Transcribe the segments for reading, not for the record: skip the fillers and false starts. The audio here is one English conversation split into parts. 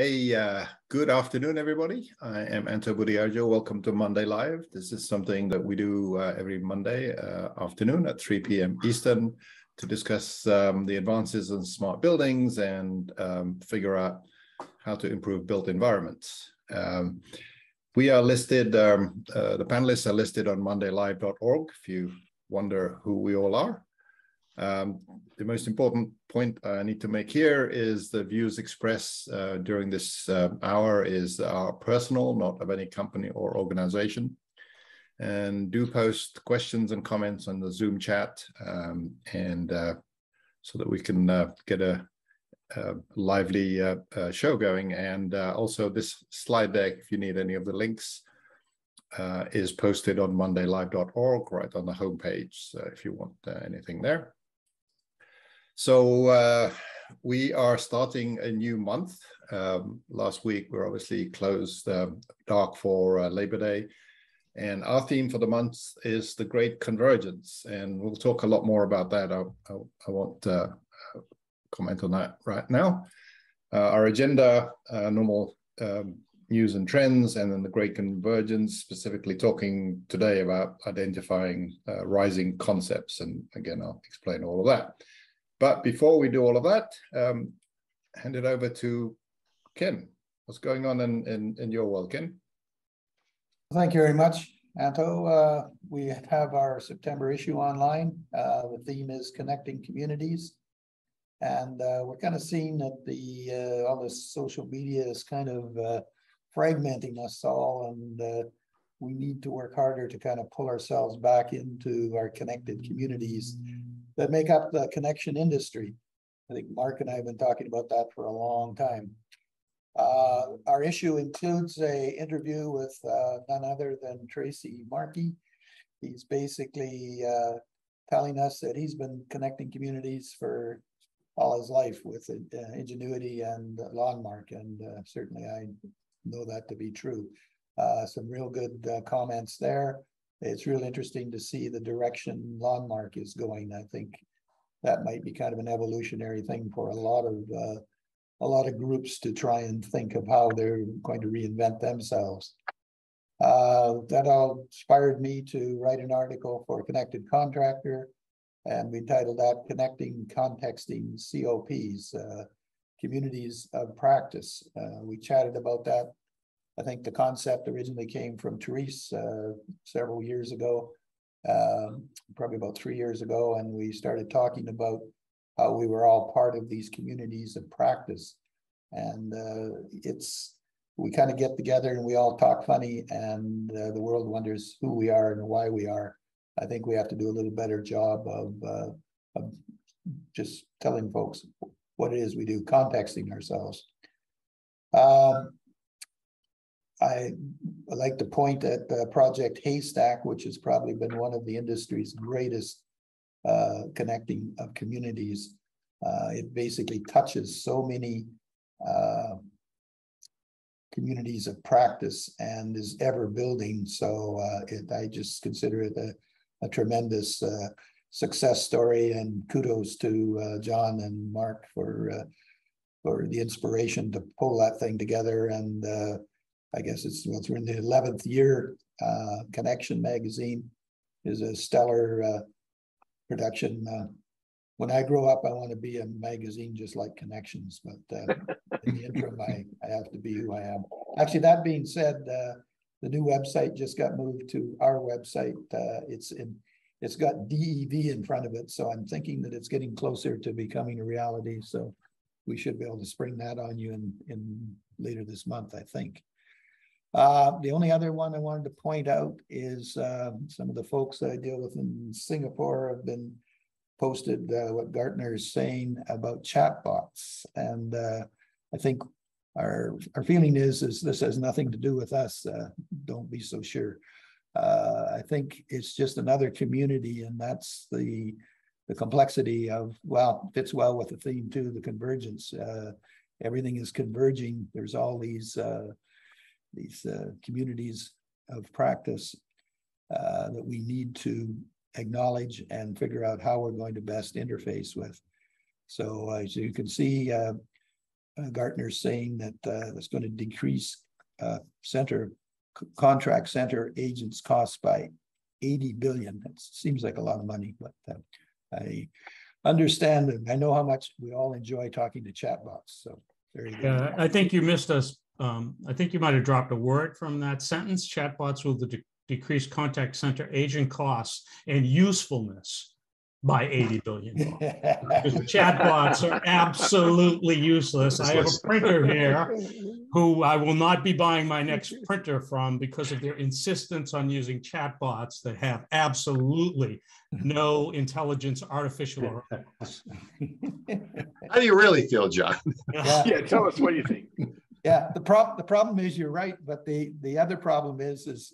Hey, good afternoon, everybody. I am Anto Budiarjo. Welcome to Monday Live. This is something that we do every Monday afternoon at 3 p.m. Eastern to discuss the advances in smart buildings and figure out how to improve built environments. We are listed, the panelists are listed on mondaylive.org if you wonder who we all are. The most important point I need to make here is the views expressed during this hour are personal, not of any company or organization. And do post questions and comments on the Zoom chat so that we can get a lively show going. And also this slide deck, if you need any of the links, is posted on mondaylive.org right on the homepage. So if you want anything there. So we are starting a new month. Last week, we're obviously closed dark for Labor Day. And our theme for the month is the Great Convergence. And we'll talk a lot more about that. I won't comment on that right now. Our agenda, normal news and trends, and then the Great Convergence, specifically talking today about identifying rising concepts. And again, I'll explain all of that. But before we do all of that, hand it over to Ken. What's going on in your world, Ken? Thank you very much, Anto. We have our September issue online. The theme is Connecting Communities. And we're kind of seeing that all this social media is kind of fragmenting us all, and we need to work harder to kind of pull ourselves back into our connected communities that make up the connection industry. I think Mark and I have been talking about that for a long time. Our issue includes an interview with none other than Tracy Markey. He's basically telling us that he's been connecting communities for all his life with ingenuity and Landmark, and certainly I know that to be true. Some real good comments there. It's really interesting to see the direction Landmark is going. I think that might be kind of an evolutionary thing for a lot of groups to try and think of how they're going to reinvent themselves. That all inspired me to write an article for Connected Contractor, and we titled that Connecting Contexting COPs, Communities of Practice. We chatted about that. I think the concept originally came from Therese several years ago, probably about 3 years ago, and we started talking about how we were all part of these communities of practice. And we kind of get together and we all talk funny, and the world wonders who we are and why we are. I think we have to do a little better job of just telling folks what it is we do, contexting ourselves. I like to point at Project Haystack, which has probably been one of the industry's greatest connecting of communities. It basically touches so many communities of practice and is ever building. So I just consider it a tremendous success story, and kudos to John and Mark for the inspiration to pull that thing together. And I guess we're in the 11th year. Connection magazine is a stellar production. When I grow up, I want to be a magazine just like Connections, but in the interim, I have to be who I am. Actually, that being said, the new website just got moved to our website. It's got DEV in front of it, so I'm thinking that it's getting closer to becoming a reality. So we should be able to spring that on you in later this month, I think. The only other one I wanted to point out is some of the folks that I deal with in Singapore have been posted what Gartner is saying about chatbots. And I think our feeling is this has nothing to do with us. Don't be so sure. I think it's just another community, and that's the complexity of, well, fits well with the theme too, the convergence. Everything is converging. There's all these communities of practice that we need to acknowledge and figure out how we're going to best interface with. So as you can see, Gartner's saying that it's going to decrease contract center agents' costs by 80 billion. It seems like a lot of money, but I understand and I know how much we all enjoy talking to chatbots. So very good. Yeah, I think you missed us. I think you might have dropped a word from that sentence. Chatbots will decrease contact center agent costs and usefulness by 80 billion. Because chatbots are absolutely useless. I have a printer here who I will not be buying my next printer from because of their insistence on using chatbots that have absolutely no intelligence, artificial. How do you really feel, John? Yeah, tell us what you think. Yeah, the problem is you're right, but the other problem is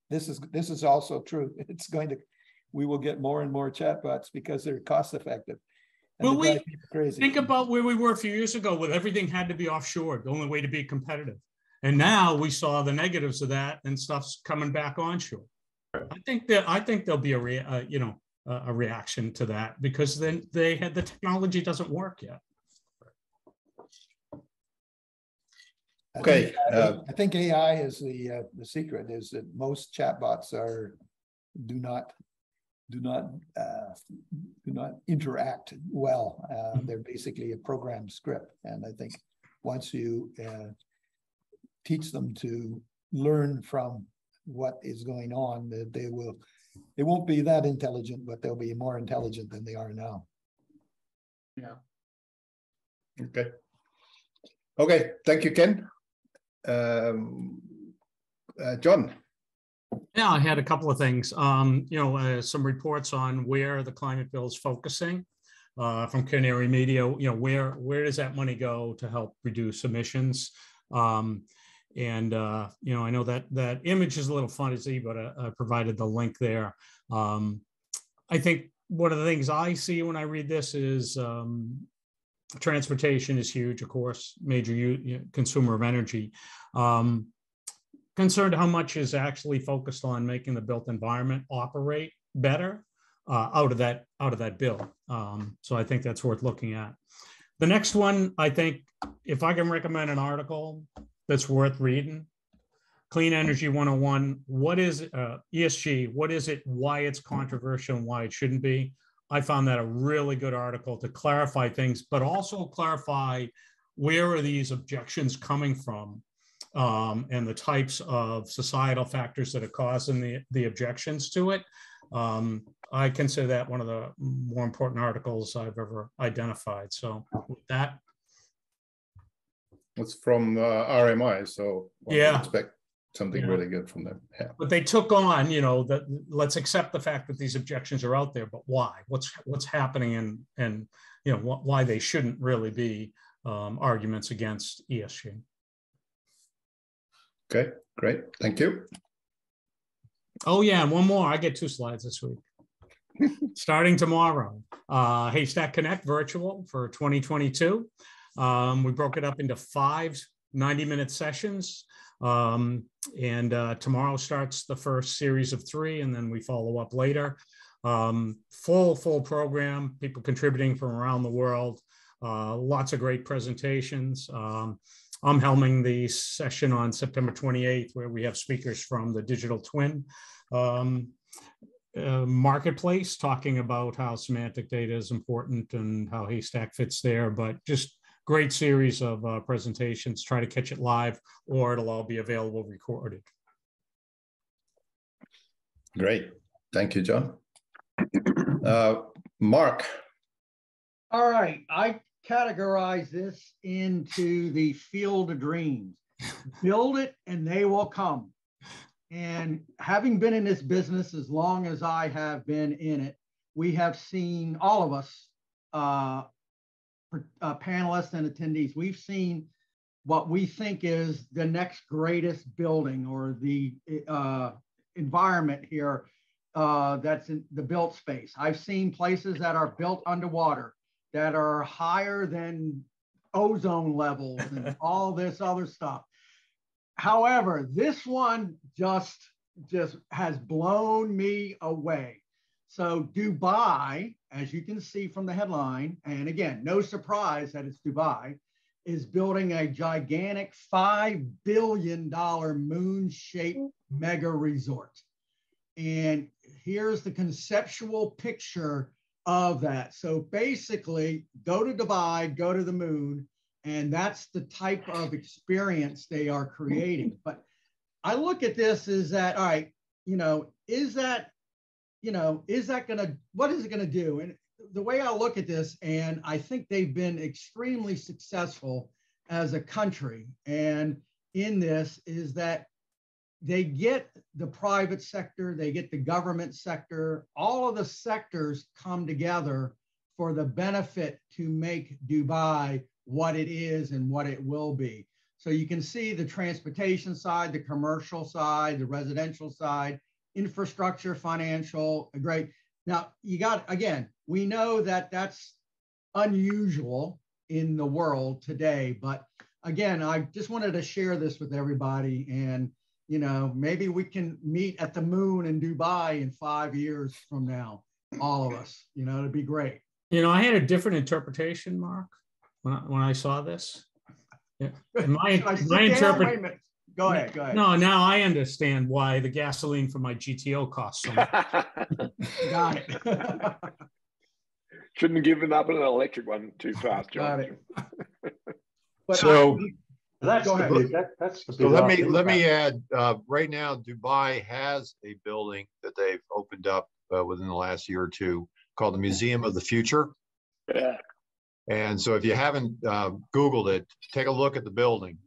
this is also true. It's going to, we will get more and more chatbots because they're cost effective. Well, we think about where we were a few years ago when everything had to be offshore, the only way to be competitive. And now we saw the negatives of that and stuff's coming back onshore. I think there'll be a reaction to that because then the technology doesn't work yet. Okay. I think AI is the secret is that most chatbots do not interact well. They're basically a programmed script. And I think once you teach them to learn from what is going on, that they won't be that intelligent, but they'll be more intelligent than they are now. Yeah. Okay. Okay. Thank you, Ken. John. Yeah, I had a couple of things. Some reports on where the climate bill is focusing from Canary Media. Where does that money go to help reduce emissions? I know that image is a little fuzzy, but I provided the link there. I think one of the things I see when I read this is transportation is huge, of course, major consumer of energy. Concerned how much is actually focused on making the built environment operate better out of that bill. So I think that's worth looking at. The next one, I think, if I can recommend an article that's worth reading, Clean Energy 101, what is ESG? What is it? Why it's controversial and why it shouldn't be? I found that a really good article to clarify things, but also clarify where are these objections coming from and the types of societal factors that are causing the objections to it. I consider that one of the more important articles I've ever identified. So with that. It's from RMI, so yeah, expect something really good from them. Yeah. But they took on, let's accept the fact that these objections are out there, but why? What's happening and why they shouldn't really be arguments against ESG. Okay, great. Thank you. Oh yeah, and one more. I get 2 slides this week. Starting tomorrow, Haystack Connect virtual for 2022. We broke it up into 5 90-minute sessions. Tomorrow starts the first series of 3, and then we follow up later. Full program, people contributing from around the world. Lots of great presentations. I'm helming the session on September 28th, where we have speakers from the Digital Twin marketplace, talking about how semantic data is important and how Haystack fits there, but just great series of presentations. Try to catch it live, or it'll all be available recorded. Great. Thank you, John. Mark. All right. I categorize this into the field of dreams. Build it and they will come. And having been in this business as long as I have been in it, we have seen, all of us, panelists and attendees, we've seen what we think is the next greatest building or the environment here that's in the built space. I've seen places that are built underwater that are higher than ozone levels and all this other stuff. However, this one just has blown me away. So Dubai, as you can see from the headline, and again, no surprise that it's Dubai, is building a gigantic $5 billion moon-shaped mega resort. And here's the conceptual picture of that. So basically, go to Dubai, go to the moon, and that's the type of experience they are creating. But I look at this as that, all right, is that gonna, what is it gonna do? And the way I look at this, and I think they've been extremely successful as a country, and in this is that they get the private sector, they get the government sector, all of the sectors come together for the benefit to make Dubai what it is and what it will be. So you can see the transportation side, the commercial side, the residential side, infrastructure, financial, great. Now you got, again, we know that that's unusual in the world today, but again, I just wanted to share this with everybody, and maybe we can meet at the moon in Dubai in 5 years from now, all of us, it'd be great. I had a different interpretation, Mark, when I saw this. Yeah. My interpretation. Go ahead. No, now I understand why the gasoline for my GTO costs so much. Got it. Shouldn't have given up on an electric one too fast, John. Got it. But so that's go the that's the so let me add. Right now, Dubai has a building that they've opened up within the last year or two called the Museum of the Future. Yeah. And so, if you haven't Googled it, take a look at the building.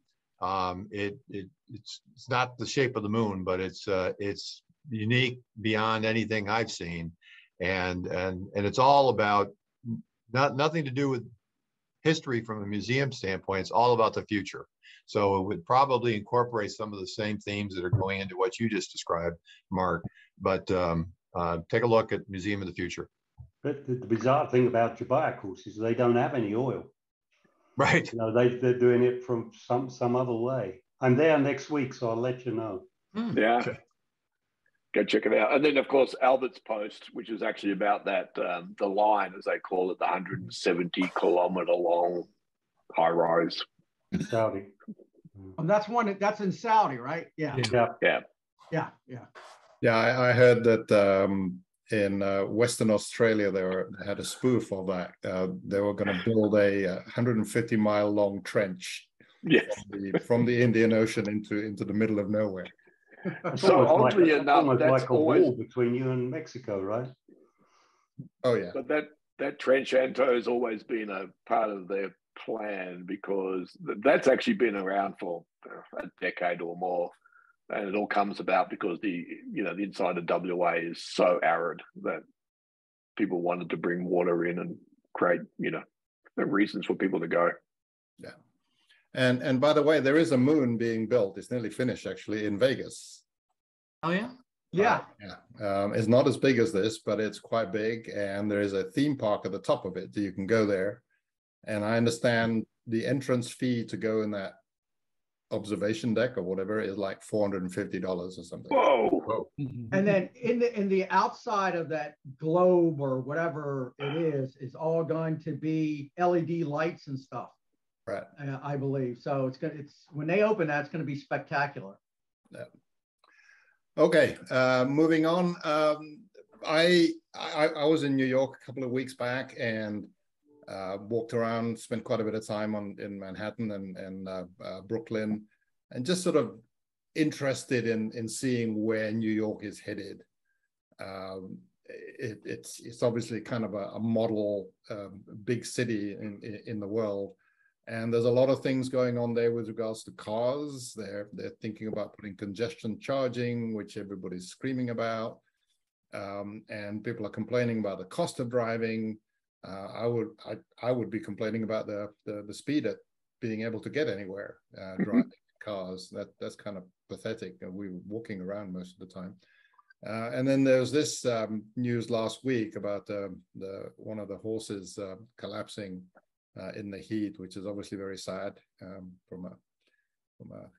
It's not the shape of the moon, but it's unique beyond anything I've seen, and it's all about nothing to do with history from a museum standpoint. It's all about the future. So it would probably incorporate some of the same themes that are going into what you just described, Mark. But take a look at Museum of the Future. But the bizarre thing about Dubai, of course, is they don't have any oil. Right. They're doing it from some other way. I'm there next week, so I'll let you know. Yeah. Okay. Go check it out. And then, of course, Albert's Post, which is actually about that, the line, as they call it, the 170-kilometer long high rise. Saudi. That's in Saudi, right? Yeah. I heard that in Western Australia, they had a spoof of that. They were going to build a 150-mile long trench from the Indian Ocean into the middle of nowhere. So oddly enough, that's like a wall between you and Mexico, right? Oh yeah. But that trench, Anto, has always been a part of their plan, because that's actually been around for a decade or more. And it all comes about because the inside of WA is so arid that people wanted to bring water in and create, reasons for people to go. Yeah. And by the way, there is a moon being built. It's nearly finished, actually, in Vegas. Oh, yeah? Yeah. It's not as big as this, but it's quite big. And there is a theme park at the top of it, so you can go there. And I understand the entrance fee to go in that observation deck or whatever is like $450 or something. Whoa. And then in the outside of that globe or whatever it is all going to be LED lights and stuff. Right. I believe. So it's when they open that, it's going to be spectacular. Yeah. Okay. Moving on. I was in New York a couple of weeks back and walked around, spent quite a bit of time in Manhattan and Brooklyn, and just sort of interested in seeing where New York is headed. It's obviously kind of a model big city in the world, and there's a lot of things going on there with regards to cars. They're thinking about putting congestion charging, which everybody's screaming about, and people are complaining about the cost of driving. I would be complaining about the speed at being able to get anywhere driving cars. That's kind of pathetic. We were walking around most of the time. And then there was this news last week about one of the horses collapsing in the heat, which is obviously very sad from a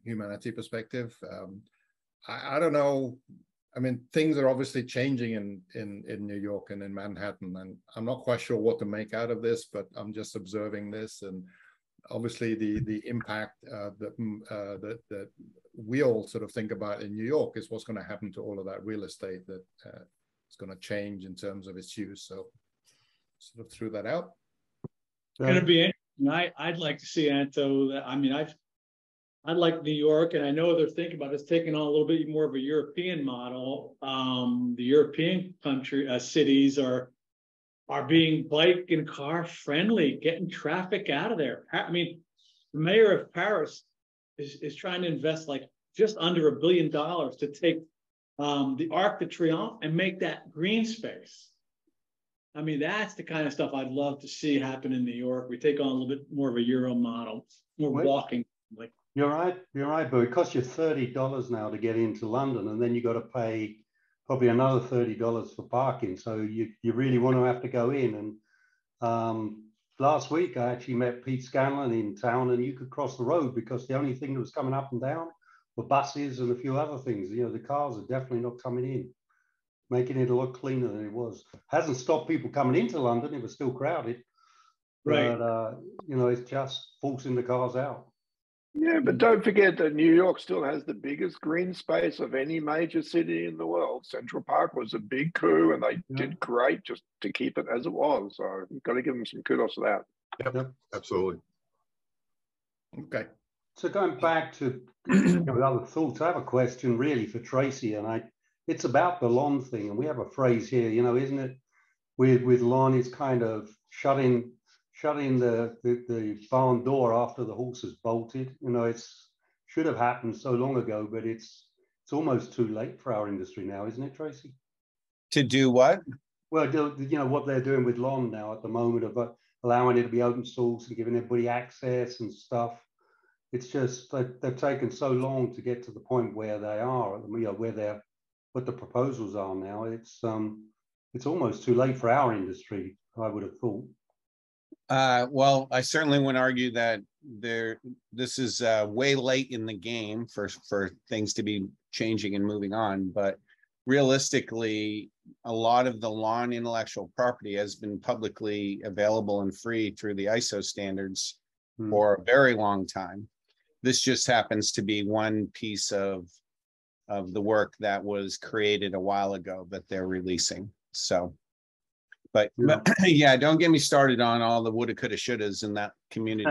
humanity perspective. I don't know. I mean, things are obviously changing in New York and in Manhattan, and I'm not quite sure what to make out of this, but I'm just observing this. And obviously the impact that we all sort of think about in New York is what's going to happen to all of that real estate that is going to change in terms of its use. So sort of threw that out. It's going to be interesting. I'd like to see, Anto, that, I mean, I'd like New York, and I know they're thinking about it's taking on a little bit more of a European model. The European cities are being bike and car friendly, getting traffic out of there. I mean, the mayor of Paris is trying to invest like just under $1 billion to take the Arc de Triomphe and make that green space. I mean, that's the kind of stuff I'd love to see happen in New York. We take on a little bit more of a Euro model, more walking. Like, you're right, but it costs you $30 now to get into London, and then you got to pay probably another $30 for parking. So you really want to have to go in. And last week I actually met Pete Scanlon in town, and you could cross the road because the only thing that was coming up and down were buses and a few other things. You know, the cars are definitely not coming in, making it a lot cleaner than it was. Hasn't stopped people coming into London. It was still crowded. right. But, you know, it's just forcing the cars out. Yeah, but don't forget that New York still has the biggest green space of any major city in the world. Central Park was a big coup, and they did great just to keep it as it was. So you've got to give them some kudos for that. Yep. Absolutely. Okay. So going back to other thoughts, I have a question really for Tracy, and it's about the lawn thing. And we have a phrase here, you know, isn't it? With lawn, it's kind of shutting the barn door after the horse has bolted. You know, it's should have happened so long ago, but it's almost too late for our industry now, isn't it, Tracy? To do what? Well, you know what they're doing with lawn now at the moment of allowing it to be open source and giving everybody access and stuff. It's just they've taken so long to get to the point where they are, you know, what the proposals are now. It's almost too late for our industry, I would have thought. Well, I certainly wouldn't argue that this is way late in the game for things to be changing and moving on. But realistically, a lot of the lawn intellectual property has been publicly available and free through the ISO standards for a very long time. This just happens to be one piece of the work that was created a while ago that they're releasing. So. But yeah, don't get me started on all the woulda, coulda, shouldas in that community.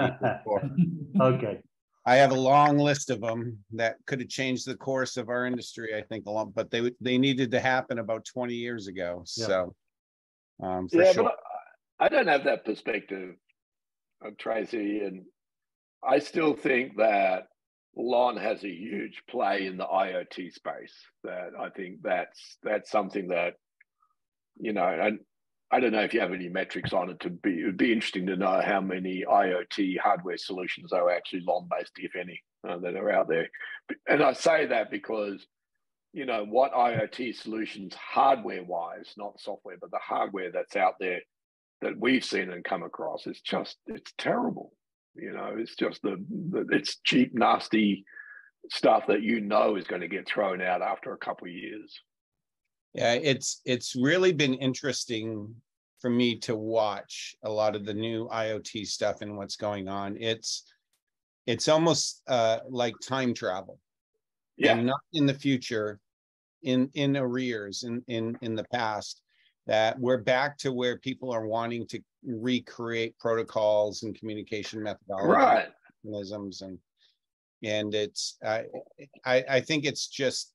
Okay. I have a long list of them that could have changed the course of our industry, I think, a lot, but they needed to happen about 20 years ago. So, for sure. But I don't have that perspective of Tracy, and I still think that lawn has a huge play in the IoT space. That I think that's something that, you know, and I don't know if you have any metrics on it. It would be interesting to know how many IoT hardware solutions are actually lawn-based, if any, that are out there. And I say that because, you know, what IoT solutions hardware-wise, not software, but the hardware that's out there that we've seen and come across, it's terrible. You know, it's just it's cheap, nasty stuff that you know is going to get thrown out after a couple of years. Yeah, it's really been interesting for me to watch a lot of the new IoT stuff and what's going on. It's almost like time travel. Yeah. And not in the future, in arrears in the past, that we're back to where people are wanting to recreate protocols and communication methodologies, mechanisms, and it's I think it's just,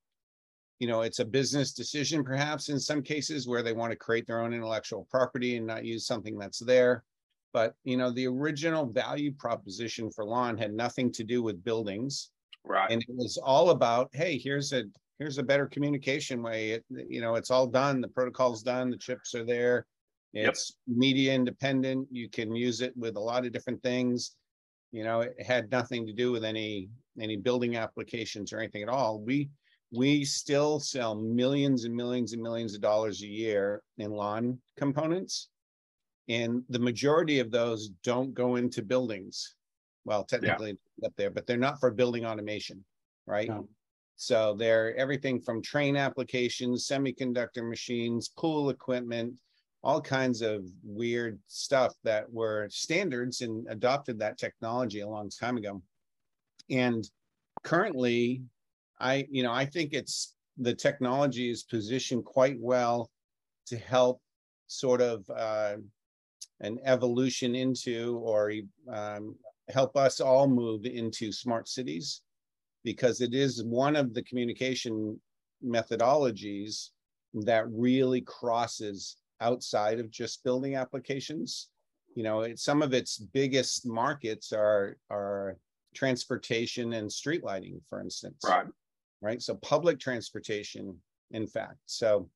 you know, it's a business decision perhaps in some cases where they want to create their own intellectual property and not use something that's there. But, you know, the original value proposition for lawn had nothing to do with buildings. Right. And it was all about, hey, here's a better communication way. You know, it's all done. The protocol's done. The chips are there. It's media independent. You can use it with a lot of different things. You know, it had nothing to do with any building applications or anything at all. We still sell millions and millions and millions of dollars a year in lawn components. And the majority of those don't go into buildings. Well, technically up there, but they're not for building automation, right? No. So they're everything from train applications, semiconductor machines, pool equipment, all kinds of weird stuff that were standards and adopted that technology a long time ago. And currently, I think the technology is positioned quite well to help sort of an evolution into, or help us all move into smart cities, because it is one of the communication methodologies that really crosses outside of just building applications. Some of its biggest markets are transportation and street lighting, for instance. Right. So public transportation, in fact. So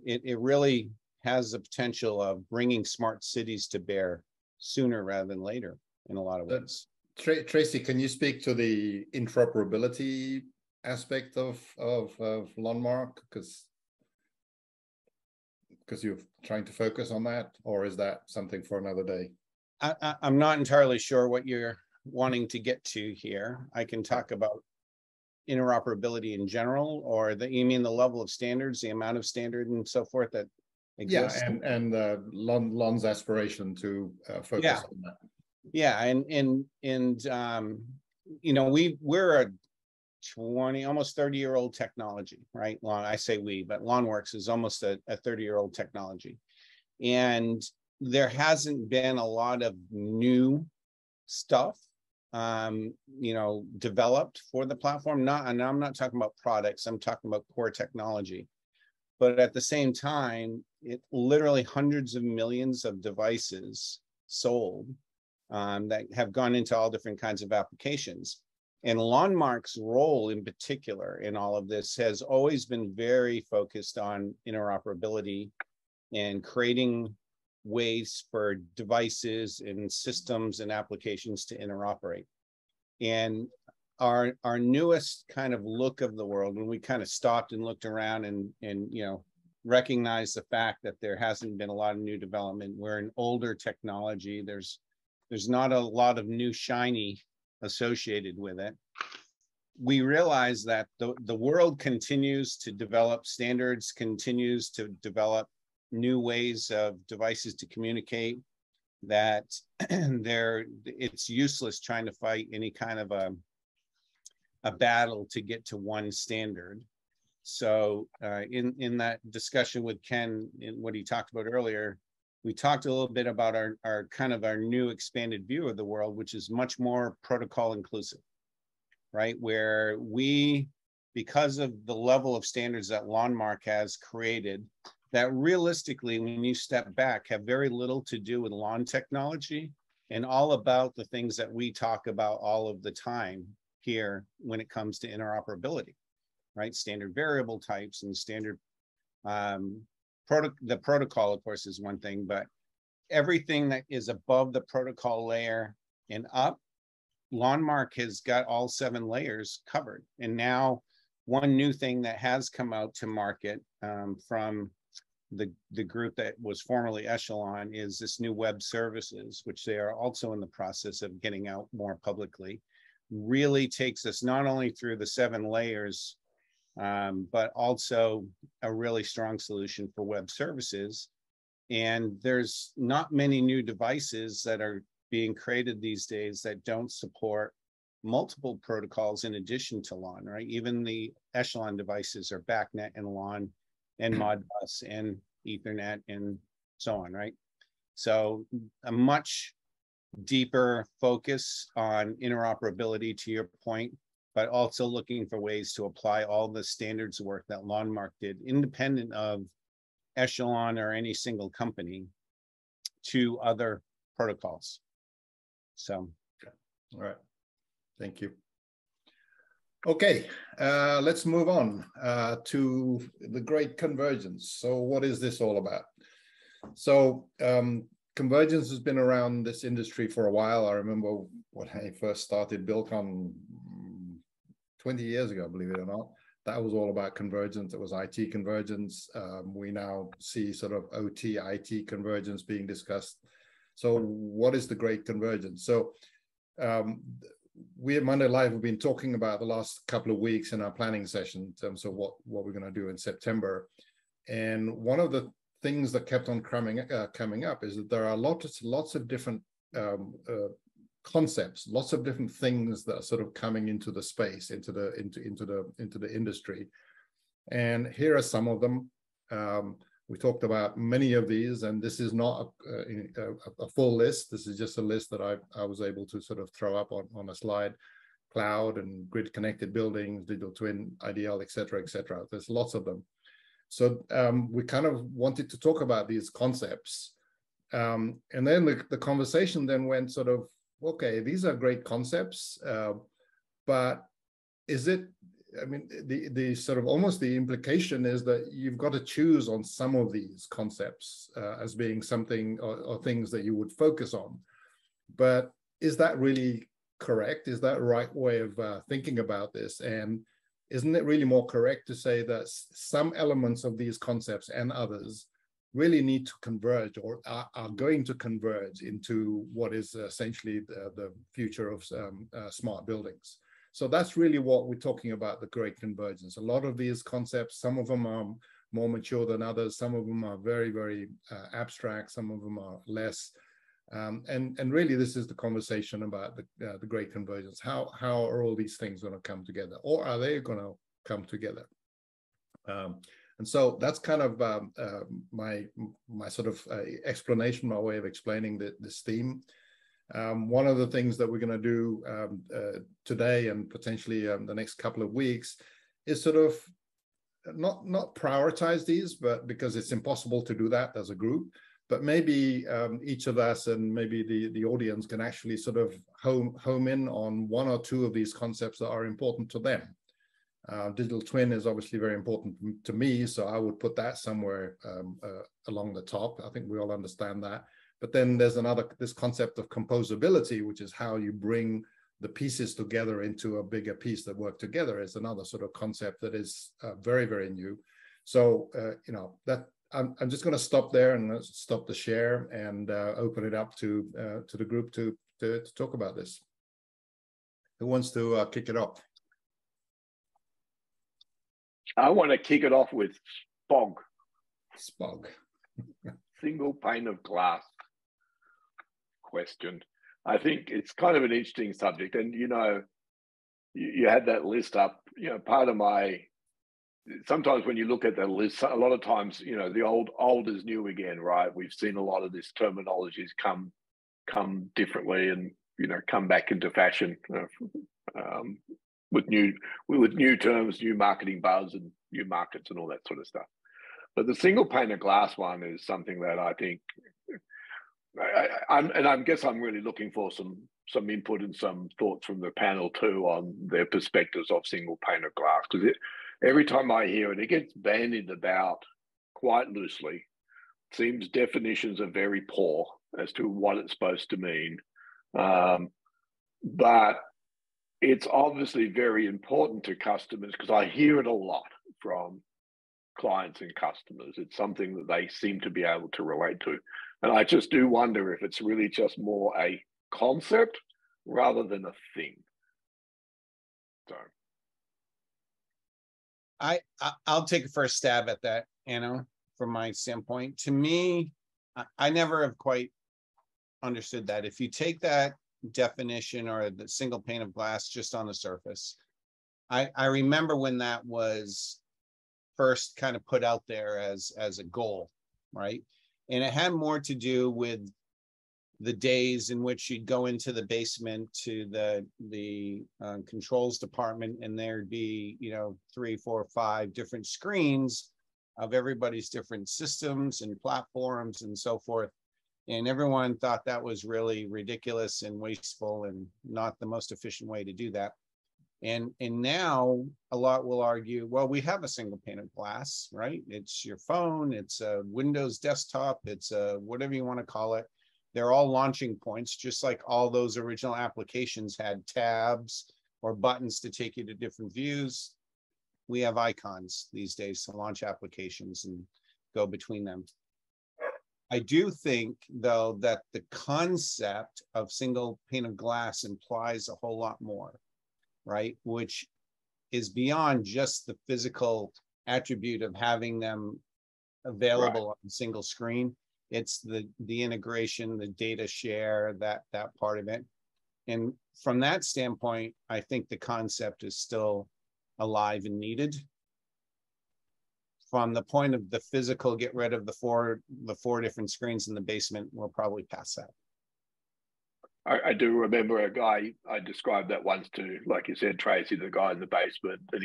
it really has the potential of bringing smart cities to bear sooner rather than later in a lot of ways. Tracy, can you speak to the interoperability aspect of Landmark? Because you're trying to focus on that, or is that something for another day? I'm not entirely sure what you're wanting to get to here. I can talk about interoperability in general, or you mean the level of standards, the amount of standard and so forth that exists? Yeah, and Lon's aspiration to focus on that. Yeah, we're a 20, almost 30-year-old technology, right? I say we, but LawnWorks is almost a 30-year-old technology. And there hasn't been a lot of new stuff developed for the platform. And I'm not talking about products, I'm talking about core technology. But at the same time, it literally hundreds of millions of devices sold that have gone into all different kinds of applications. And Landmark's role in particular in all of this has always been very focused on interoperability and creating ways for devices and systems and applications to interoperate. And our newest kind of look of the world, when we kind of stopped and looked around and recognized the fact that there hasn't been a lot of new development. We're an older technology. There's not a lot of new shiny associated with it. We realize that the world continues to develop standards, continues to develop new ways of devices to communicate, that it's useless trying to fight any kind of a battle to get to one standard. So in that discussion with Ken, in what he talked about earlier, we talked a little bit about our new expanded view of the world, which is much more protocol inclusive, right? Where we, because of the level of standards that Landmark has created, that realistically, when you step back, have very little to do with lawn technology and all about the things that we talk about all of the time here when it comes to interoperability, right? Standard variable types and standard the protocol, of course, is one thing, but everything that is above the protocol layer and up, Landmark has got all 7 layers covered. And now one new thing that has come out to market from the group that was formerly Echelon is this new web services, which they are also in the process of getting out more publicly, really takes us not only through the 7 layers, but also a really strong solution for web services. And there's not many new devices that are being created these days that don't support multiple protocols in addition to LAN, right? Even the Echelon devices are BACnet and LAN and Modbus and Ethernet and so on, right? So a much deeper focus on interoperability, to your point, but also looking for ways to apply all the standards work that Landmark did, independent of Echelon or any single company, to other protocols. So, all right, thank you. Okay, let's move on to the Great Convergence. So what is this all about? So convergence has been around this industry for a while. I remember when I first started Buildcon 20 years ago, believe it or not. That was all about convergence. It was IT convergence. We now see sort of OT, IT convergence being discussed. So what is the Great Convergence? So we at Monday Live have been talking about the last couple of weeks in our planning session in terms of what we're going to do in September. And one of the things that kept on coming up is that there are lots of different concepts, lots of different things that are sort of coming into the space, into the industry. And here are some of them. We talked about many of these, and this is not a full list. This is just a list that I was able to sort of throw up on a slide. Cloud and grid connected buildings, digital twin, IDL, et cetera, et cetera. There's lots of them. So we kind of wanted to talk about these concepts. And then the conversation then went sort of, okay, these are great concepts, but is it, I mean, the sort of almost the implication is that you've got to choose on some of these concepts as being something or things that you would focus on. But is that really correct? Is that the right way of thinking about this? And isn't it really more correct to say that some elements of these concepts and others really need to converge or are going to converge into what is essentially the future of smart buildings? So that's really what we're talking about, the Great Convergence. A lot of these concepts, some of them are more mature than others. Some of them are very, very abstract. Some of them are less. And really, this is the conversation about the Great Convergence. How are all these things going to come together, or are they going to come together? And so that's kind of my sort of explanation, my way of explaining this theme. One of the things that we're going to do today and potentially the next couple of weeks is sort of not prioritize these, but because it's impossible to do that as a group. But maybe each of us and maybe the audience can actually sort of home in on one or two of these concepts that are important to them. Digital twin is obviously very important to me, so I would put that somewhere along the top. I think we all understand that. But then there's this concept of composability, which is how you bring the pieces together into a bigger piece that work together, is another sort of concept that is very, very new. So, you know, that I'm just going to stop there and stop the share and open it up to the group to talk about this. Who wants to kick it off? I want to kick it off with SPOG. SPOG. Single pane of glass question. I think it's kind of an interesting subject. And, you know, you had that list up, you know, part of my, sometimes when you look at that list, a lot of times, you know, the old is new again, right? We've seen a lot of this terminologies come differently and, you know, come back into fashion with new terms, new marketing buzz and new markets and all that sort of stuff. But the single pane of glass one is something that I think, I guess I'm really looking for some input and some thoughts from the panel too on their perspectives of single pane of glass, because every time I hear it, it gets bandied about quite loosely. It seems definitions are very poor as to what it's supposed to mean. But it's obviously very important to customers because I hear it a lot from clients and customers. It's something that they seem to be able to relate to. And I just do wonder if it's really just more a concept rather than a thing. So I'll take a first stab at that, Anna, from my standpoint. To me, I never have quite understood that. If you take that definition or the single pane of glass just on the surface, I remember when that was first kind of put out there as a goal, right? And it had more to do with the days in which you'd go into the basement to the controls department, and there'd be, you know, 3, 4, 5 different screens of everybody's different systems and platforms and so forth. And everyone thought that was really ridiculous and wasteful and not the most efficient way to do that. And now a lot will argue, well, we have a single pane of glass, right? It's your phone, it's a Windows desktop, it's a whatever you want to call it. They're all launching points, just like all those original applications had tabs or buttons to take you to different views. We have icons these days to launch applications and go between them. I do think, though, that the concept of single pane of glass implies a whole lot more, right? Which is beyond just the physical attribute of having them available on a single screen. It's the integration, the data share, that part of it. And from that standpoint, I think the concept is still alive and needed. From the point of the physical, get rid of the four different screens in the basement, we'll probably pass that. I do remember a guy, I described that once to, like you said, Tracy, the guy in the basement, and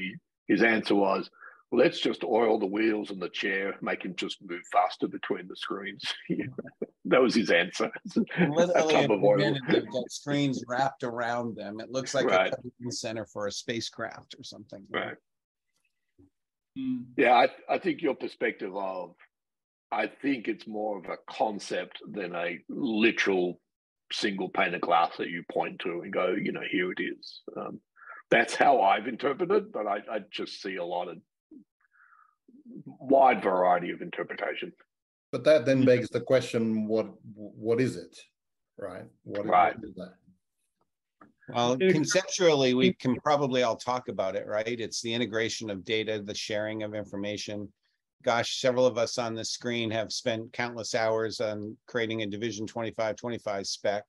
his answer was, let's just oil the wheels and the chair, make him just move faster between the screens. That was his answer. Literally, they've got screens wrapped around them. It looks like a command center for a spacecraft or something. Right. Yeah, I think your perspective of, I think it's more of a concept than a literal single pane of glass that you point to and go, here it is. That's how I've interpreted, but I just see a lot of wide variety of interpretation. But that then begs the question: what is it, right? What is that? Well, conceptually, we can probably all talk about it, right? It's the integration of data, the sharing of information. Gosh, several of us on the screen have spent countless hours on creating a Division 2525 spec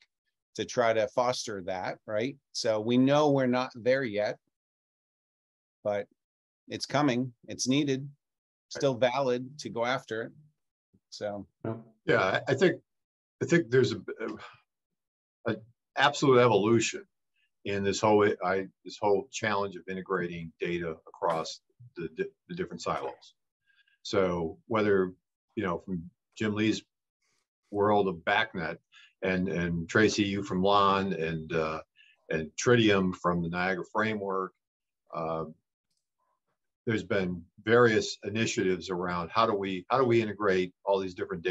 to try to foster that, right? So we know we're not there yet, but it's coming, it's needed, still valid to go after it. So yeah, I think there's a absolute evolution in this whole challenge of integrating data across the different silos. So whether, from Jim Lee's world of BACnet and Tracy, you from LAN and Tritium from the Niagara framework, there's been various initiatives around how do we integrate all these different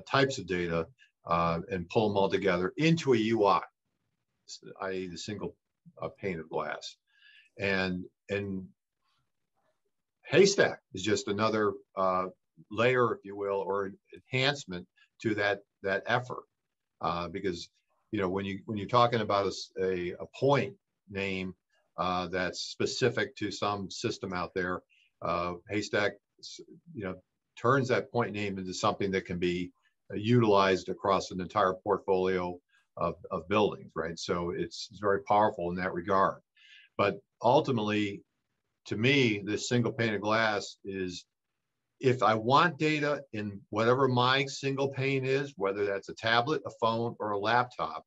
types of data and pull them all together into a UI, i.e. the single pane of glass. And Haystack is just another layer, if you will, or enhancement to that effort, because when you're talking about a point name that's specific to some system out there, Haystack turns that point name into something that can be utilized across an entire portfolio of buildings, right? So it's very powerful in that regard. But ultimately, to me, this single pane of glass is, if I want data in whatever my single pane is, whether that's a tablet, a phone, or a laptop,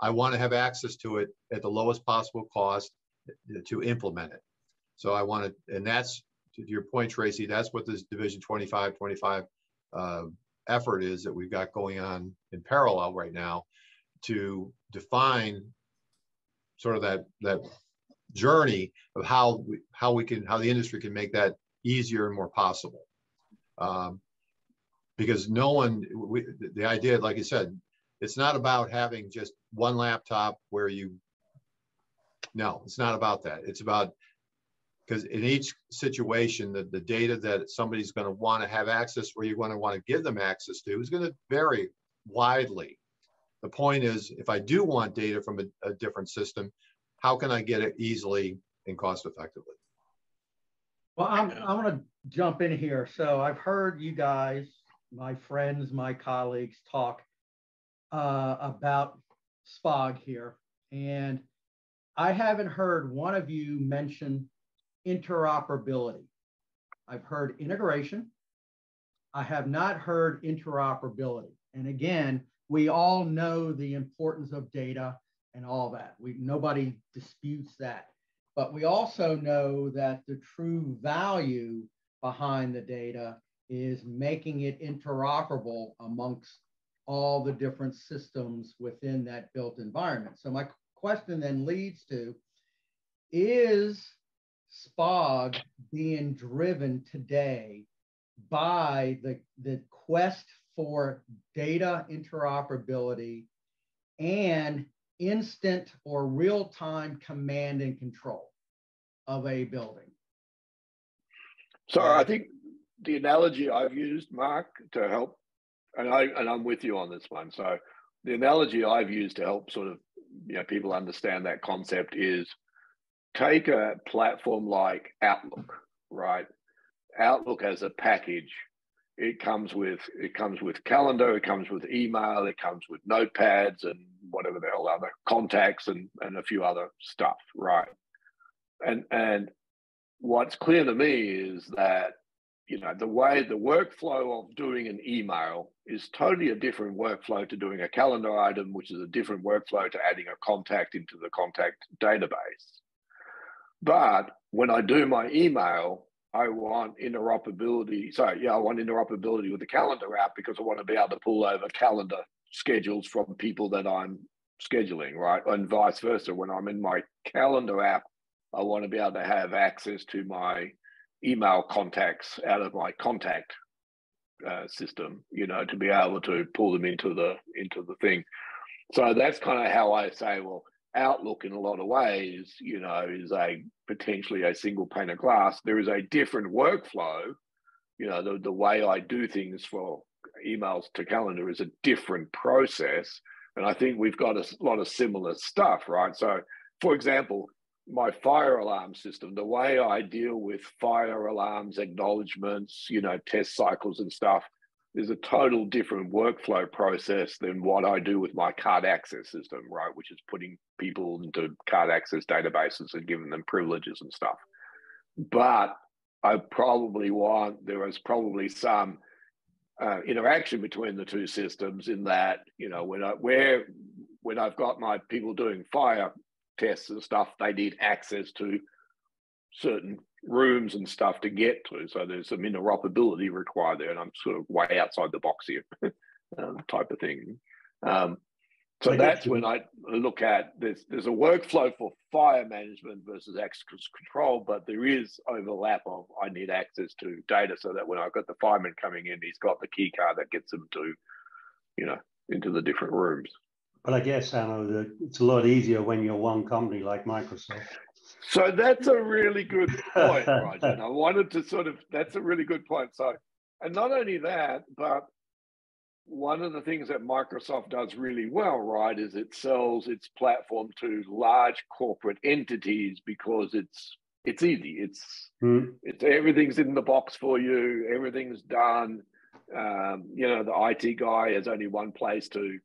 I want to have access to it at the lowest possible cost to implement it. So I want to, and that's, to your point, Tracy, that's what this Division 2525 effort is that we've got going on in parallel right now, to define sort of that journey of how the industry can make that easier and more possible. Because the idea, like you said, it's not about having just one laptop where no, it's not about that. It's about, because in each situation, the data that somebody's going to want to have access, or you're going to want to give them access to, is going to vary widely. The point is, if I do want data from a different system, how can I get it easily and cost effectively? Well, I'm going to jump in here. So I've heard you guys, my friends, my colleagues, talk about SPOG here, and I haven't heard one of you mention interoperability. I've heard integration. I have not heard interoperability. And again, we all know the importance of data and all that. Nobody disputes that. But we also know that the true value behind the data is making it interoperable amongst all the different systems within that built environment. So my question then leads to, is SPOG being driven today by the quest for data interoperability and instant or real-time command and control of a building? So I think the analogy I've used, Mark, to help, and I'm with you on this one. So the analogy I've used to help sort of people understand that concept is, take a platform like Outlook, right? Outlook as a package it comes with calendar, it comes with email, it comes with notepads and whatever the hell other contacts and a few other stuff, right? And what's clear to me is that, you know, the workflow of doing an email is totally a different workflow to doing a calendar item, which is a different workflow to adding a contact into the contact database. But when I do my email, I want interoperability. So yeah, I want interoperability with the calendar app because I want to be able to pull over calendar schedules from people that I'm scheduling, right? And vice versa. When I'm in my calendar app, I want to be able to have access to my email contacts out of my contact system, you know, to be able to pull them into the thing. So that's kind of how I say, well, Outlook in a lot of ways, you know, is potentially a single pane of glass. There is a different workflow, you know, the way I do things for emails to calendar is a different process. And I think we've got a lot of similar stuff, right? So for example, my fire alarm system, the way I deal with fire alarms, acknowledgements, you know, test cycles and stuff, there's a total different workflow process than what I do with my card access system, right? Which is putting people into card access databases and giving them privileges and stuff. But I probably there is probably some interaction between the two systems in that, you know, when I've got my people doing fire tests and stuff, they need access to certain rooms and stuff to get to. So there's some interoperability required there, and I'm sort of way outside the box here type of thing. So that's when I look at there's a workflow for fire management versus access control, but there is overlap of I need access to data so that when I've got the fireman coming in, he's got the key card that gets him to, you know, into the different rooms. But I guess, Anno, that it's a lot easier when you're one company like Microsoft. So that's a really good point, Roger. And I wanted to that's a really good point. So, and not only that, but one of the things that Microsoft does really well, right, is it sells its platform to large corporate entities because it's easy. It's everything's in the box for you. Everything's done. You know, the IT guy has only one place to,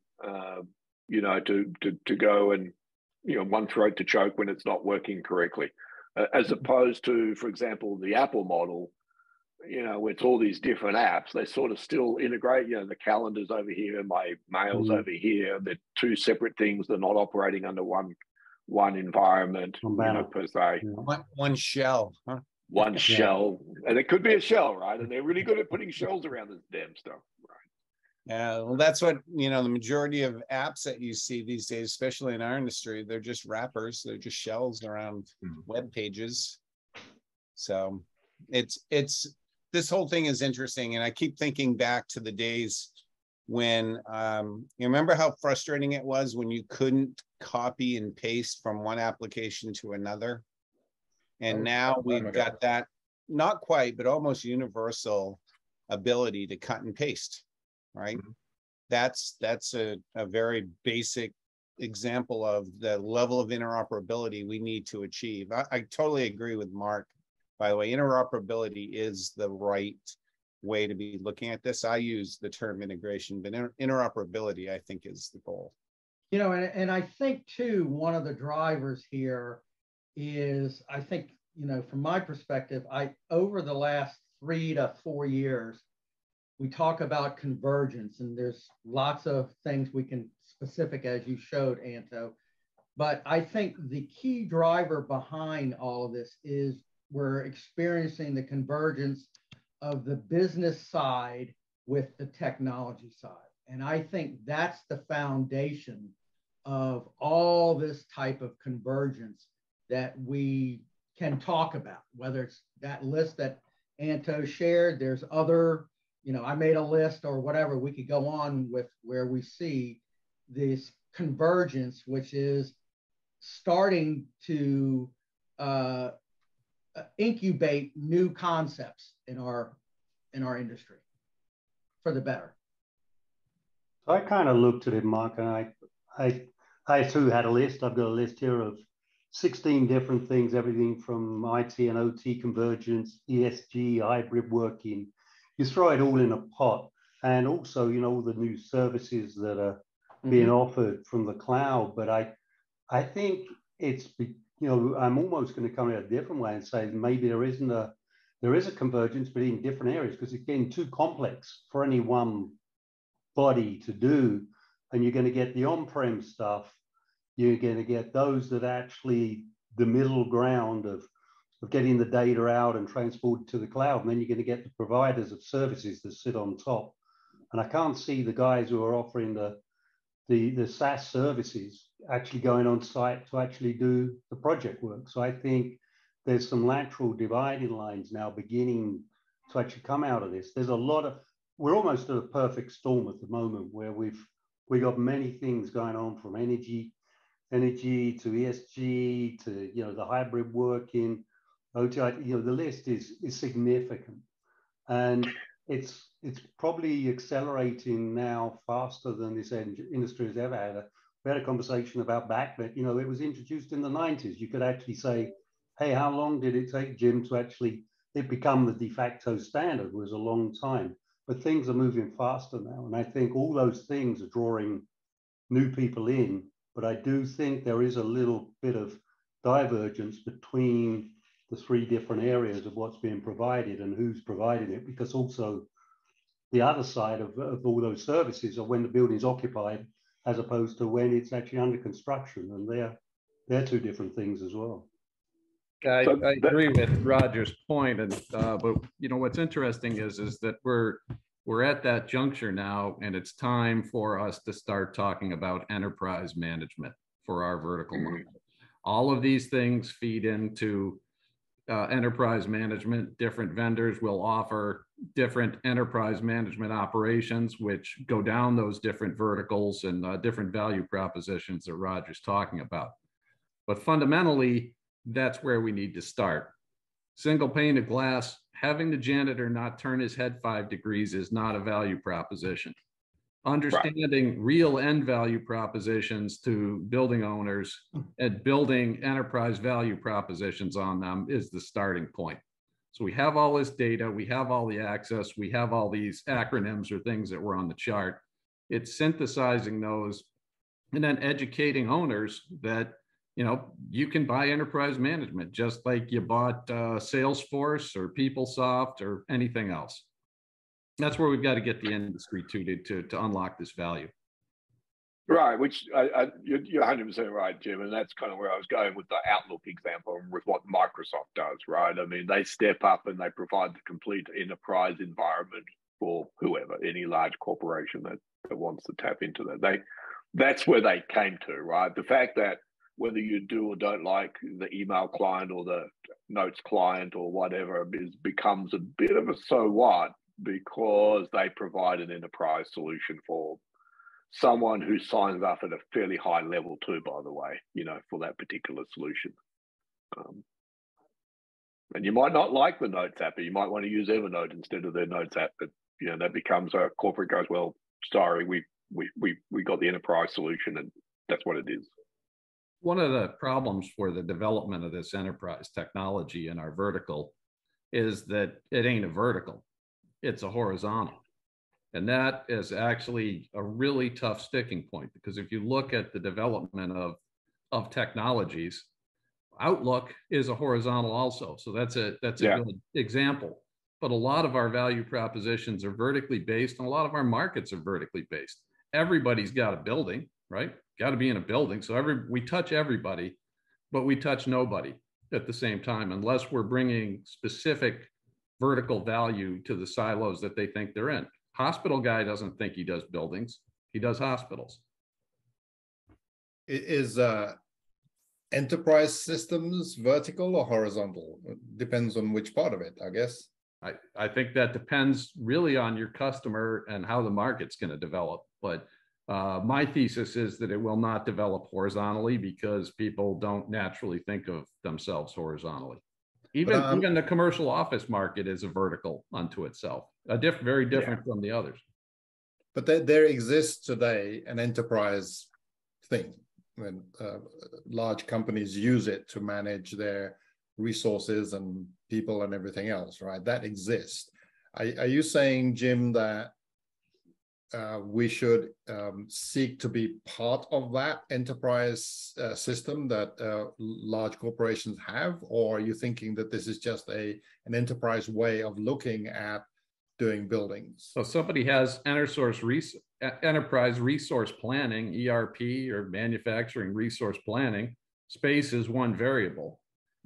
you know, to go and, you know, one throat to choke when it's not working correctly, as opposed to, for example, the Apple model, you know, with all these different apps, they sort of still integrate, you know, the calendar's over here, my mail's over here. They're two separate things. They're not operating under one environment, you know, per se. One shell, huh? One shell. And it could be a shell, right? And they're really good at putting shells around this damn stuff, right? Yeah, well, that's what, you know, the majority of apps that you see these days, especially in our industry, they're just wrappers. They're just shells around web pages. So it's this whole thing is interesting. And I keep thinking back to the days when, you remember how frustrating it was when you couldn't copy and paste from one application to another? And now we've got that, not quite, but almost universal ability to cut and paste. Right. That's a very basic example of the level of interoperability we need to achieve. I totally agree with Mark. By the way, interoperability is the right way to be looking at this. I use the term integration, but interoperability, I think, is the goal. You know, and I think too, one of the drivers here is, I think, you know, from my perspective, over the last 3 to 4 years, we talk about convergence, and there's lots of things we can specific, as you showed, Anto. But I think the key driver behind all of this is we're experiencing the convergence of the business side with the technology side. And I think that's the foundation of all this type of convergence that we can talk about, whether it's that list that Anto shared, there's other, you know, I made a list or whatever, we could go on with where we see this convergence, which is starting to incubate new concepts in our industry for the better. So I kind of looked at it, Mark, and I too had a list. I've got a list here of 16 different things, everything from IT and OT convergence, ESG, hybrid working, you throw it all in a pot. And also, you know, all the new services that are being offered from the cloud. But I think it's, you know, I'm almost going to come in a different way and say maybe there is a convergence, but in different areas, because it's getting too complex for any one body to do. And you're going to get the on-prem stuff. You're going to get those that actually the middle ground of getting the data out and transported to the cloud. And then you're going to get the providers of services that sit on top. And I can't see the guys who are offering the SaaS services actually going on site to actually do the project work. So I think there's some lateral dividing lines now beginning to actually come out of this. There's a lot of, we're almost at a perfect storm at the moment where we got many things going on, from energy to ESG to, you know, the hybrid working, OTI, you know, the list is significant. And it's probably accelerating now faster than this industry has ever had. We had a conversation about backlit. You know, it was introduced in the 90s. You could actually say, hey, how long did it take, Jim, to actually it become the de facto standard? It was a long time. But things are moving faster now. And I think all those things are drawing new people in. But I do think there is a little bit of divergence between the three different areas of what's being provided and who's providing it, because also the other side of all those services are when the building's occupied as opposed to when it's actually under construction, and they're two different things as well. I agree with Roger's point, and but you know what's interesting is that we're at that juncture now, and it's time for us to start talking about enterprise management for our vertical model. All of these things feed into enterprise management. Different vendors will offer different enterprise management operations, which go down those different verticals and different value propositions that Roger's talking about. But fundamentally, that's where we need to start. Single pane of glass, having the janitor not turn his head 5 degrees is not a value proposition. Understanding real end value propositions to building owners and building enterprise value propositions on them is the starting point. So we have all this data, we have all the access, we have all these acronyms or things that were on the chart. It's synthesizing those and then educating owners that, you know, you can buy enterprise management just like you bought Salesforce or PeopleSoft or anything else. That's where we've got to get the industry to unlock this value. Right, which you're 100% right, Jim, and that's kind of where I was going with the Outlook example and with what Microsoft does, right? I mean, they step up and they provide the complete enterprise environment for whoever, any large corporation that wants to tap into that. That's where they came to, right? The fact that whether you do or don't like the email client or the notes client or whatever becomes a bit of a so what, because they provide an enterprise solution for someone who signs up at a fairly high level too, by the way, you know, for that particular solution. And you might not like the Notes app, but you might want to use Evernote instead of their Notes app. But, you know, that becomes a corporate goes, well, sorry, we got the enterprise solution and that's what it is. One of the problems for the development of this enterprise technology in our vertical is that it ain't a vertical, it's a horizontal. And that is actually a really tough sticking point, because if you look at the development of technologies, Outlook is a horizontal also. So that's a good example. But a lot of our value propositions are vertically based, and a lot of our markets are vertically based. Everybody's got a building, right? Got to be in a building. So we touch everybody, but we touch nobody at the same time, unless we're bringing specific vertical value to the silos that they think they're in. Hospital guy doesn't think he does buildings. He does hospitals. Is enterprise systems vertical or horizontal? It depends on which part of it, I guess. I think that depends really on your customer and how the market's going to develop. But my thesis is that it will not develop horizontally because people don't naturally think of themselves horizontally. Even the commercial office market is a vertical unto itself, very different from the others. But there exists today an enterprise thing when large companies use it to manage their resources and people and everything else, right? That exists. Are you saying, Jim, that we should seek to be part of that enterprise system that large corporations have, or are you thinking that this is just an enterprise way of looking at doing buildings? So somebody has enterprise resource planning, ERP, or manufacturing resource planning. Space is one variable.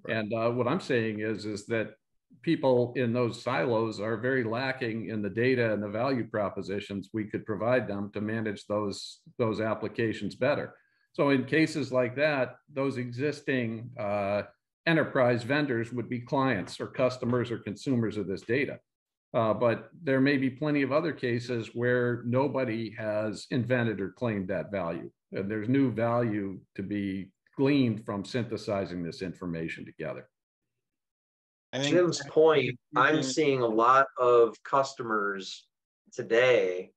Right. And what I'm saying is that people in those silos are very lacking in the data and the value propositions we could provide them to manage those applications better. So in cases like that, those existing enterprise vendors would be clients or customers or consumers of this data. But there may be plenty of other cases where nobody has invented or claimed that value. And there's new value to be gleaned from synthesizing this information together. Jim's point, I'm seeing a lot of customers today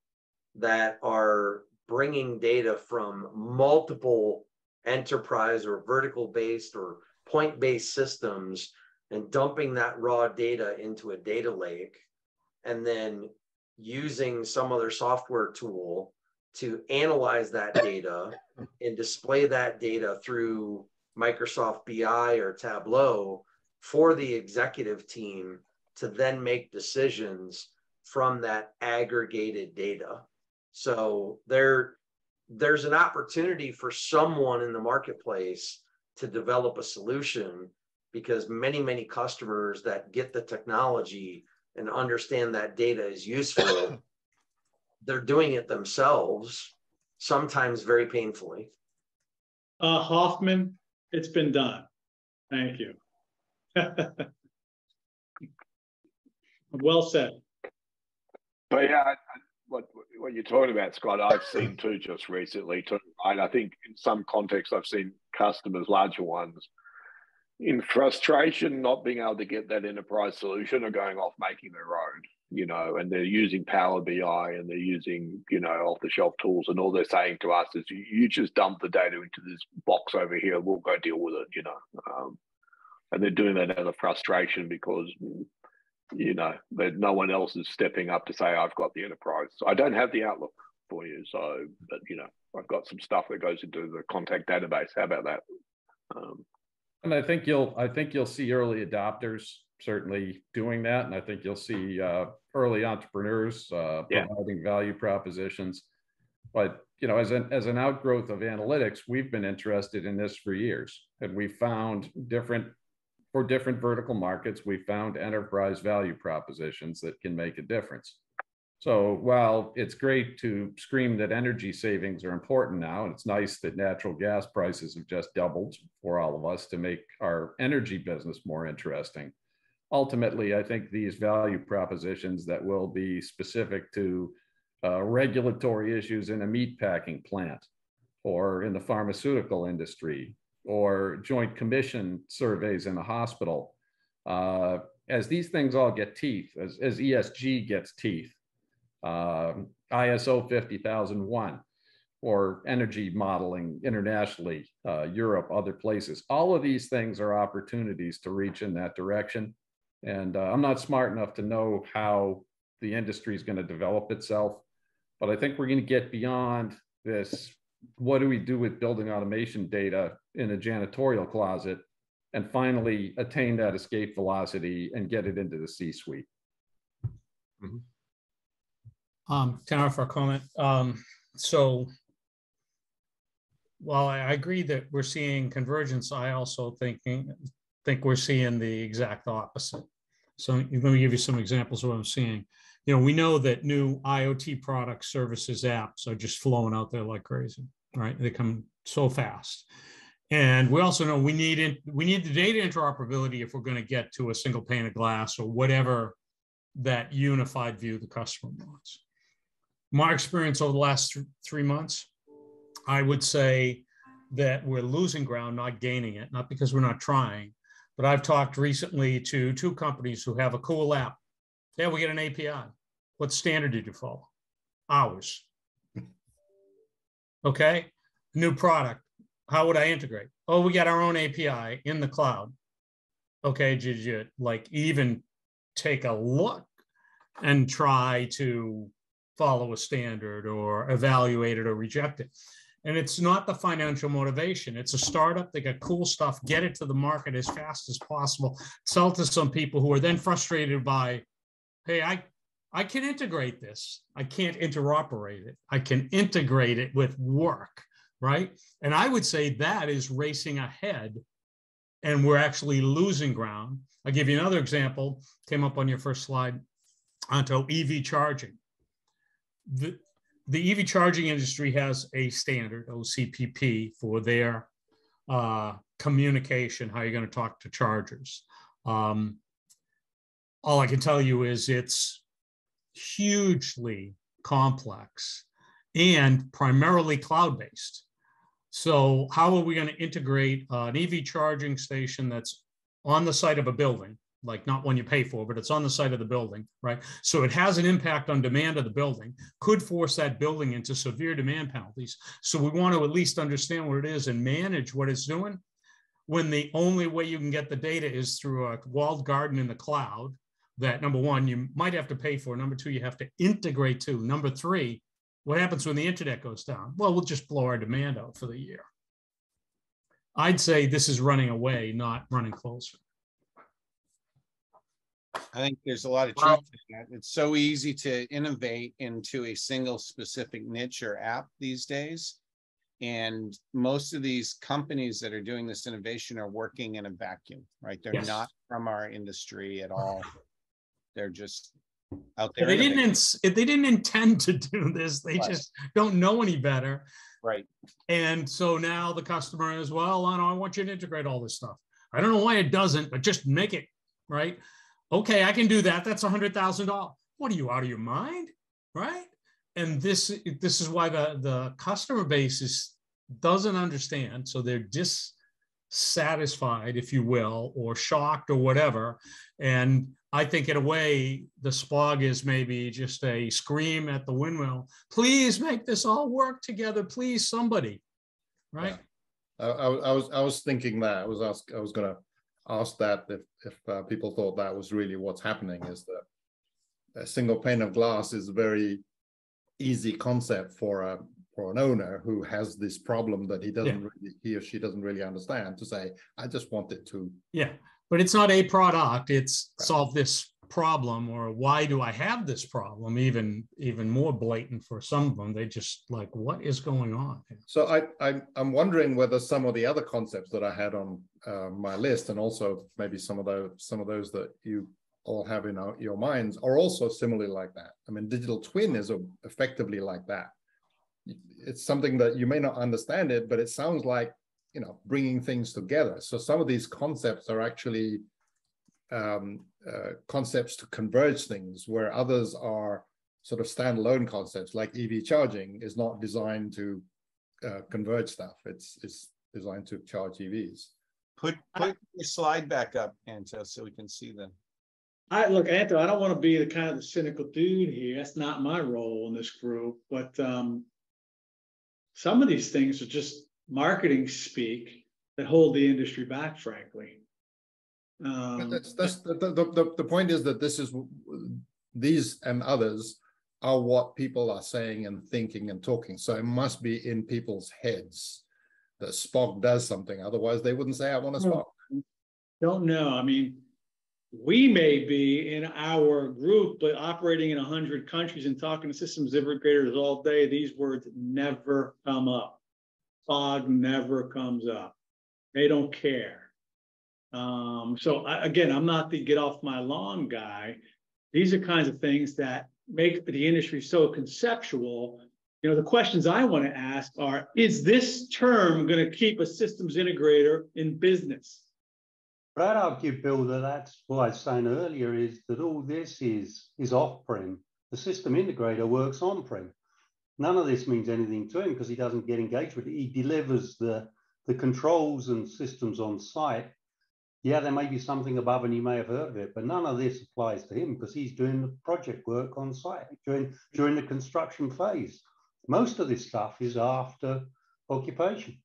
that are bringing data from multiple enterprise or vertical based or point based systems and dumping that raw data into a data lake and then using some other software tool to analyze that data and display that data through Microsoft BI or Tableau for the executive team to then make decisions from that aggregated data. So there's an opportunity for someone in the marketplace to develop a solution, because many customers that get the technology and understand that data is useful, they're doing it themselves, sometimes very painfully. Hoffman, it's been done. Thank you. Well said. But yeah, what you're talking about, Scott, I've seen too just recently too. Right? I think in some contexts I've seen customers, larger ones, in frustration not being able to get that enterprise solution, are going off making their own, and they're using Power BI and they're using, off-the-shelf tools, and all they're saying to us is, you just dump the data into this box over here, we'll go deal with it, and they're doing that out of frustration because, that no one else is stepping up to say, I've got the enterprise. So I don't have the outlook for you. So, but, I've got some stuff that goes into the contact database. How about that? And I think you'll see early adopters certainly doing that. And I think you'll see early entrepreneurs providing value propositions. But, as an outgrowth of analytics, we've been interested in this for years. And we found for different vertical markets, we found enterprise value propositions that can make a difference. So while it's great to scream that energy savings are important now, and it's nice that natural gas prices have just doubled for all of us to make our energy business more interesting, ultimately, I think these value propositions that will be specific to regulatory issues in a meat packing plant or in the pharmaceutical industry, or joint commission surveys in the hospital, as these things all get teeth, as ESG gets teeth, ISO 50001, or energy modeling internationally, Europe, other places. All of these things are opportunities to reach in that direction. And I'm not smart enough to know how the industry is going to develop itself, but I think we're going to get beyond this. What do we do with building automation data in a janitorial closet, and finally attain that escape velocity and get it into the C-suite? Can I offer a comment? So while I agree that we're seeing convergence, I also think we're seeing the exact opposite. So let me give you some examples of what I'm seeing. We know that new IoT products, services, apps are just flowing out there like crazy, right? They come so fast. And we also know we need the data interoperability if we're going to get to a single pane of glass or whatever that unified view the customer wants. My experience over the last 3 months, I would say that we're losing ground, not gaining it, not because we're not trying, but I've talked recently to 2 companies who have a cool app. Yeah, we get an API. What standard did you follow? Ours. Okay, new product. How would I integrate? Oh, we got our own API in the cloud. Okay, did you even take a look and try to follow a standard or evaluate it or reject it. And it's not the financial motivation. It's a startup. They got cool stuff, get it to the market as fast as possible, sell to some people who are then frustrated by, hey, I can integrate this. I can't interoperate it. I can integrate it with work, right? And I would say that is racing ahead, and we're actually losing ground. I'll give you another example, came up on your first slide, Anto, EV charging. The EV charging industry has a standard, OCPP, for their communication, how you're going to talk to chargers. All I can tell you is it's hugely complex and primarily cloud-based. So how are we going to integrate an EV charging station that's on the site of a building, like not one you pay for, but it's on the site of the building, right? So it has an impact on demand of the building, could force that building into severe demand penalties. So we want to at least understand what it is and manage what it's doing, when the only way you can get the data is through a walled garden in the cloud that, number one, you might have to pay for. Number two, you have to integrate to. Number three, what happens when the internet goes down? Well, we'll just blow our demand out for the year. I'd say this is running away, not running closer. I think there's a lot of truth in that. It's so easy to innovate into a single specific niche or app these days. And most of these companies that are doing this innovation are working in a vacuum, right? They're not from our industry at all. They're just out there. They didn't intend to do this. They just don't know any better. Right. And so now the customer is, well, I want you to integrate all this stuff. I don't know why it doesn't, but just make it, right? Okay, I can do that. That's $100,000. What are you, out of your mind? Right? And this is why the customer base doesn't understand. So they're dissatisfied, if you will, or shocked or whatever. And I think in a way, the SPOG is maybe just a scream at the windmill. Please make this all work together. Please, somebody. Right? Yeah. I was thinking that. I was going to ask that if people thought that was really what's happening, is that a single pane of glass is a very easy concept for an owner who has this problem that he or she doesn't really understand, to say, I just want it to. Yeah, but it's not a product. It's solve this problem, or why do I have this problem? Even more blatant for some of them. They just like, what is going on? So I'm wondering whether some of the other concepts that I had on my list, and also maybe some of those that you all have in your minds, are also similarly like that. I mean, digital twin is effectively like that. It's something that you may not understand it, but it sounds like, bringing things together. So some of these concepts are actually concepts to converge things, where others are sort of standalone concepts, like EV charging is not designed to converge stuff. It's designed to charge EVs. Put your slide back up, Anto, so we can see them. Look, Anto, I don't want to be the kind of the cynical dude here. That's not my role in this group. But some of these things are just marketing speak that hold the industry back, frankly. The point is that these and others are what people are saying and thinking and talking. So it must be in people's heads that SPOG does something. Otherwise, they wouldn't say, I want a SPOG. Don't know. I mean, we may be in our group, but operating in 100 countries and talking to systems integrators all day, these words never come up. SPOG never comes up. They don't care. Again, I'm not the get off my lawn guy. These are kinds of things that make the industry so conceptual. The questions I want to ask are, is this term going to keep a systems integrator in business? But I'd argue, Bill, that's what I was saying earlier, is that all this is off-prem. The system integrator works on-prem. None of this means anything to him because he doesn't get engaged with it. He delivers the controls and systems on site. Yeah, there may be something above and you may have heard of it, but none of this applies to him because he's doing the project work on site during the construction phase. Most of this stuff is after occupation.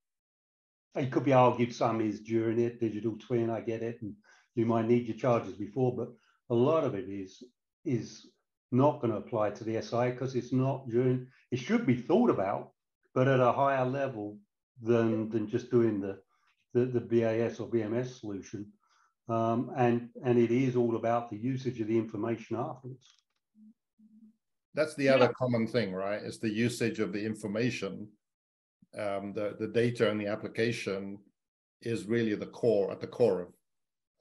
It could be argued some is during it, digital twin, I get it, and you might need your charges before, but a lot of it is not going to apply to the SI because it's not during, it should be thought about, but at a higher level than just doing the BAS or BMS solution. And it is all about the usage of the information afterwards. That's the other common thing, right? It's the usage of the information. The data and the application is really the core, at the core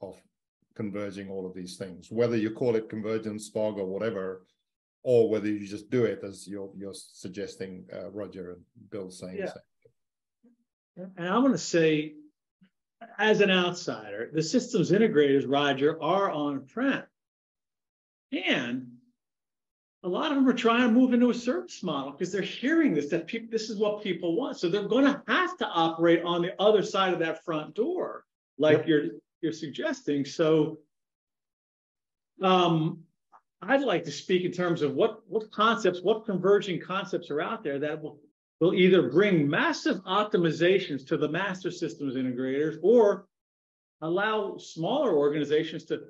of converging all of these things, whether you call it convergence, SPOG, or whatever, or whether you just do it as you're suggesting, Roger and Bill saying. Yeah. And I'm going to say, as an outsider, the systems integrators, Roger, are on-prem. And a lot of them are trying to move into a service model because they're hearing this, that this is what people want. So they're going to have to operate on the other side of that front door, like you're suggesting. So I'd like to speak in terms of what concepts, what converging concepts are out there that will either bring massive optimizations to the master systems integrators or allow smaller organizations to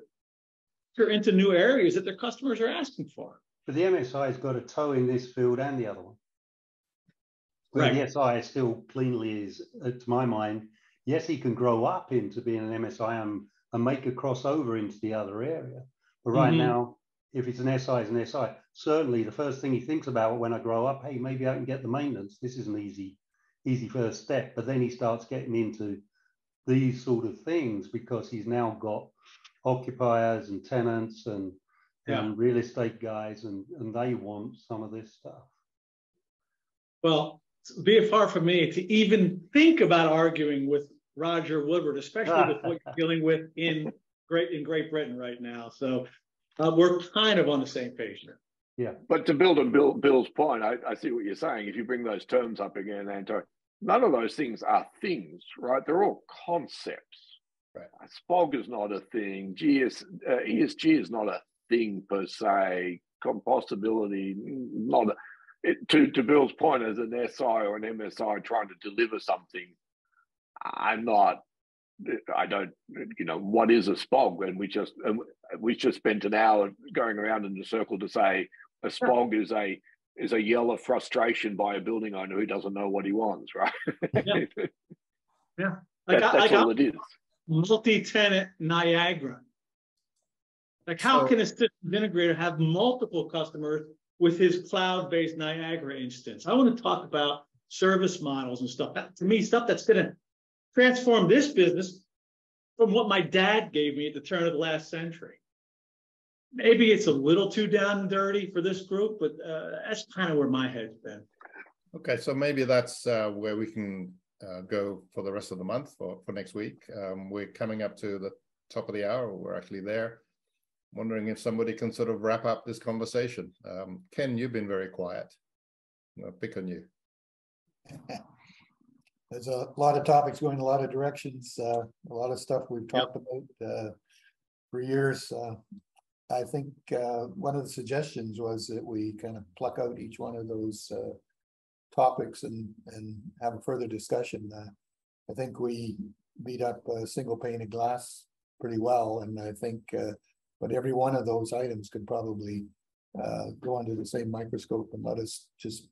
enter into new areas that their customers are asking for. But the MSI has got a toe in this field and the other one. Right. The SI is still cleanly is, to my mind, yes, he can grow up into being an MSI and make a crossover into the other area. But right now, if it's an SI, it's an SI. Certainly, the first thing he thinks about when I grow up, hey, maybe I can get the maintenance. This is an easy first step. But then he starts getting into these sort of things because he's now got occupiers and tenants and real estate guys, and they want some of this stuff. Well, be it far from me to even think about arguing with Roger Woodward, especially with what you're dealing with in Great Britain right now. So we're kind of on the same page here. Yeah. But to build on Bill's point, I see what you're saying. If you bring those terms up again, Anto, none of those things are things, right? They're all concepts. Right. SPOG is not a thing. ESG is not a thing per se. Compostability, not to Bill's point, as an SI or an MSI trying to deliver something, I don't, what is a SPOG? And we just spent an hour going around in a circle to say a SPOG is a yell of frustration by a building owner who doesn't know what he wants, right? Yeah. That's all it is. Multi-tenant Niagara. Like, how can a systems integrator have multiple customers with his cloud-based Niagara instance? I want to talk about service models and stuff. To me, stuff that's going to transform this business from what my dad gave me at the turn of the last century. Maybe it's a little too down and dirty for this group, but that's kind of where my head's been. Okay, so maybe that's where we can go for the rest of the month for next week. We're coming up to the top of the hour. We're actually there. Wondering if somebody can sort of wrap up this conversation. Ken, you've been very quiet. I'll pick on you. There's a lot of topics going a lot of directions, a lot of stuff we've talked about for years. I think one of the suggestions was that we kind of pluck out each one of those topics and have a further discussion. I think we beat up a single pane of glass pretty well, and I think but every one of those items could probably go under the same microscope and let us just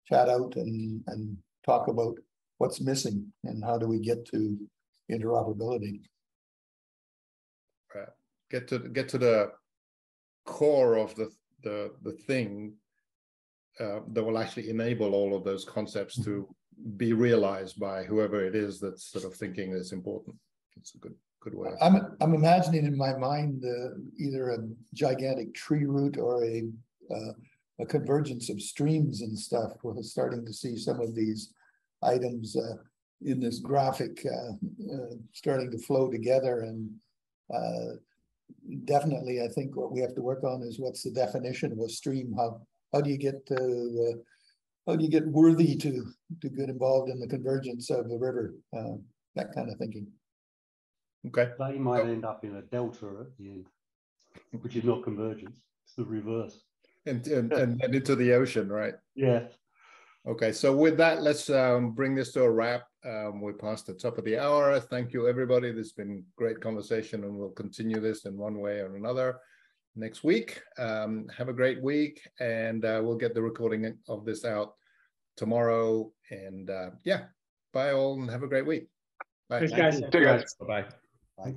chat out and talk about what's missing and how do we get to interoperability. Right. Get to the core of the thing that will actually enable all of those concepts to be realized by whoever it is that's sort of thinking it's important. It's a good way. I'm imagining in my mind either a gigantic tree root or a convergence of streams and stuff. We're starting to see some of these items in this graphic starting to flow together, and definitely I think what we have to work on is what's the definition of a stream. How do you get worthy to get involved in the convergence of the river, that kind of thinking. Okay. They might end up in a delta at the end, which is not convergence, it's the reverse. And into the ocean, right? Yeah. Okay, so with that, let's bring this to a wrap. We're past the top of the hour. Thank you, everybody. This has been great conversation, and we'll continue this in one way or another. next week. Have a great week, and we'll get the recording of this out tomorrow. And yeah, bye all, and have a great week. Bye. Thanks, guys. Bye. Bye.